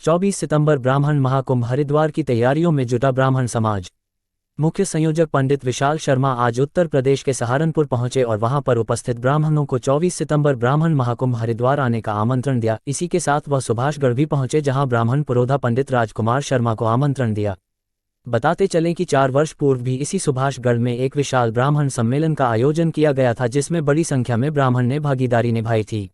24 सितंबर ब्राह्मण महाकुंभ हरिद्वार की तैयारियों में जुटा ब्राह्मण समाज। मुख्य संयोजक पंडित विशाल शर्मा आज उत्तर प्रदेश के सहारनपुर पहुंचे और वहां पर उपस्थित ब्राह्मणों को 24 सितंबर ब्राह्मण महाकुंभ हरिद्वार आने का आमंत्रण दिया। इसी के साथ वह सुभाषगढ़ भी पहुंचे, जहां ब्राह्मण पुरोधा पंडित राजकुमार शर्मा को आमंत्रण दिया। बताते चलें कि 4 वर्ष पूर्व भी इसी सुभाषगढ़ में एक विशाल ब्राह्मण सम्मेलन का आयोजन किया गया था, जिसमें बड़ी संख्या में ब्राह्मण ने भागीदारी निभाई थी।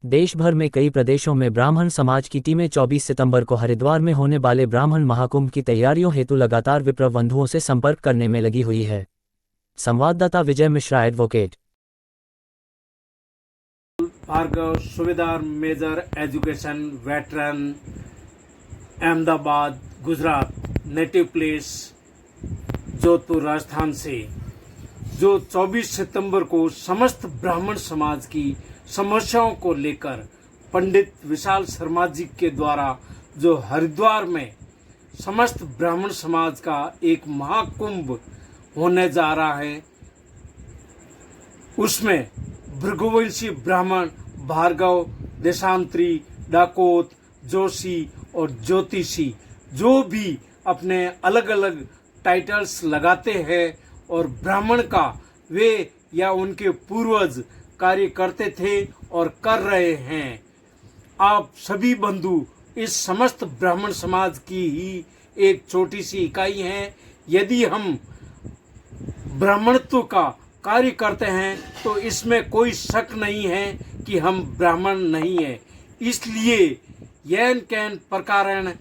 देश भर में कई प्रदेशों में ब्राह्मण समाज की टीमें 24 सितंबर को हरिद्वार में होने वाले ब्राह्मण महाकुंभ की तैयारियों हेतु लगातार विप्र बंधुओं से संपर्क करने में लगी हुई है। संवाददाता Vijay Mishra, advocate. Bhargav, subedar major education, veteran, Ahmedabad, Gujarat, native place Jodhpur, Rajasthan से, जो 24 सितंबर को समस्त ब्राह्मण समाज की समस्याओं को लेकर पंडित विशाल शर्मा जी के द्वारा जो हरिद्वार में समस्त ब्राह्मण समाज का एक महाकुंभ होने जा रहा है, उसमें भृगुवंशी ब्राह्मण भार्गव, देशांतरी, डाकोत, जोशी और ज्योतिषी जो भी अपने अलग अलग टाइटल्स लगाते हैं और ब्राह्मण का वे या उनके पूर्वज कार्य करते थे और कर रहे हैं। आप सभी बंधु इस समस्त ब्राह्मण समाज की ही एक छोटी सी इकाई हैं। यदि हम ब्राह्मणत्व का कार्य करते हैं तो इसमें कोई शक नहीं है कि हम ब्राह्मण नहीं है। इसलिए यैन कैन प्रकारण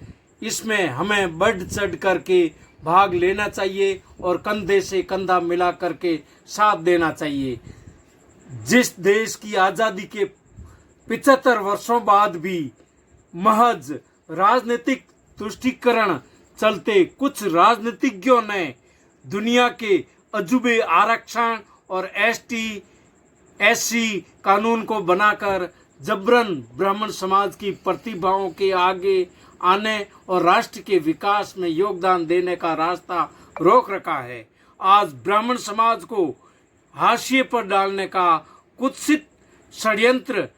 इसमें हमें बढ़ चढ़ करके भाग लेना चाहिए और कंधे से कंधा मिला करके साथ देना चाहिए। जिस देश की आज़ादी के 75 वर्षों बाद भी महज राजनीतिक तुष्टीकरण चलते कुछ राजनीतिज्ञों ने दुनिया के अजूबे आरक्षण और ST/SC कानून को बनाकर जबरन ब्राह्मण समाज की प्रतिभाओं के आगे आने और राष्ट्र के विकास में योगदान देने का रास्ता रोक रखा है। आज ब्राह्मण समाज को हाशिए पर डालने का कुत्सित षड्यंत्र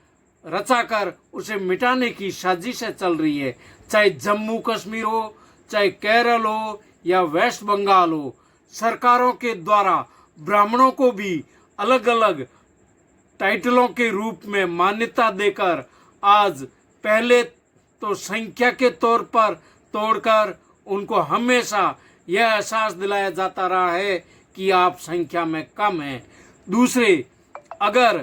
रचाकर उसे मिटाने की साजिशें चल रही है। चाहे जम्मू कश्मीर हो, चाहे केरल हो या वेस्ट बंगाल हो, सरकारों के द्वारा ब्राह्मणों को भी अलग अलग टाइटलों के रूप में मान्यता देकर आज पहले तो संख्या के तौर पर तोड़कर उनको हमेशा यह एहसास दिलाया जाता रहा है कि आप संख्या में कम हैं। दूसरे, अगर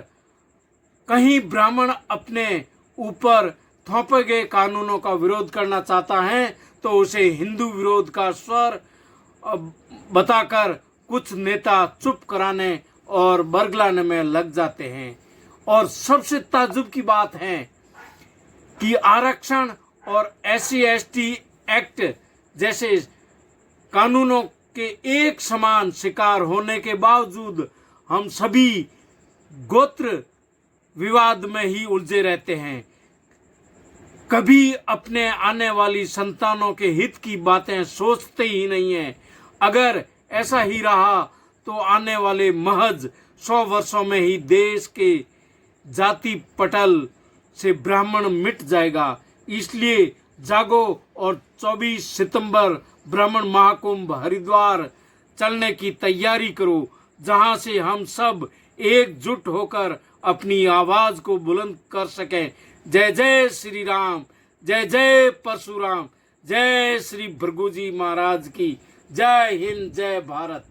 कहीं ब्राह्मण अपने ऊपर थोपे गए कानूनों का विरोध करना चाहता है तो उसे हिंदू विरोध का स्वर बताकर कुछ नेता चुप कराने और बरगलाने में लग जाते हैं। और सबसे ताज्जुब की बात है कि आरक्षण और SC/ST एक्ट जैसे कानूनों के एक समान शिकार होने के बावजूद हम सभी गोत्र विवाद में ही उलझे रहते हैं। कभी अपने आने वाली संतानों के हित की बातें सोचते ही नहीं हैं। अगर ऐसा ही रहा तो आने वाले महज 100 वर्षों में ही देश के जाति पटल से ब्राह्मण मिट जाएगा। इसलिए जागो और 24 सितंबर ब्राह्मण महाकुंभ हरिद्वार चलने की तैयारी करो, जहां से हम सब एकजुट होकर अपनी आवाज को बुलंद कर सकें। जय जय श्री राम, जय जय परशुराम, जय श्री भृगुजी महाराज की जय हिंद, जय भारत।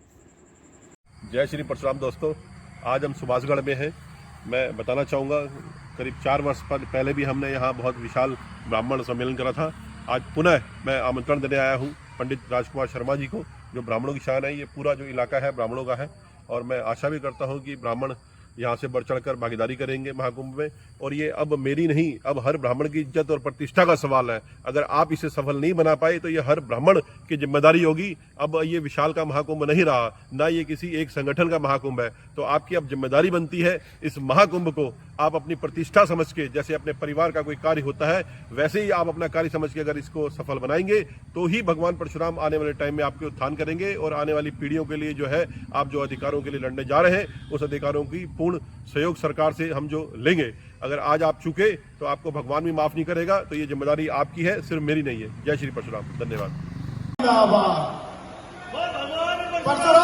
जय श्री परशुराम। दोस्तों, आज हम सुभाषगढ़ में हैं। मैं बताना चाहूँगा, करीब 4 वर्ष पहले भी हमने यहाँ बहुत विशाल ब्राह्मण सम्मेलन करा था। आज पुनः मैं आमंत्रण देने आया हूँ पंडित राजकुमार शर्मा जी को, जो ब्राह्मणों की शान है। ये पूरा जो इलाका है ब्राह्मणों का है और मैं आशा भी करता हूँ कि ब्राह्मण यहाँ से बढ़ चढ़कर भागीदारी करेंगे महाकुंभ में। और ये अब मेरी नहीं, अब हर ब्राह्मण की इज्जत और प्रतिष्ठा का सवाल है। अगर आप इसे सफल नहीं बना पाए तो ये हर ब्राह्मण की जिम्मेदारी होगी। अब ये विशाल का महाकुंभ नहीं रहा, ना ये किसी एक संगठन का महाकुंभ है। तो आपकी अब जिम्मेदारी बनती है इस महाकुंभ को आप अपनी प्रतिष्ठा समझ के, जैसे अपने परिवार का कोई कार्य होता है वैसे ही आप अपना कार्य समझ के अगर इसको सफल बनाएंगे तो ही भगवान परशुराम आने वाले टाइम में आपके उत्थान करेंगे और आने वाली पीढ़ियों के लिए जो है आप जो अधिकारों के लिए लड़ने जा रहे हैं उस अधिकारों की पूर्ण सहयोग सरकार से हम जो लेंगे। अगर आज आप चूके तो आपको भगवान भी माफ नहीं करेगा, तो ये जिम्मेदारी आपकी है, सिर्फ मेरी नहीं है। जय श्री परशुराम। धन्यवाद। परशुराम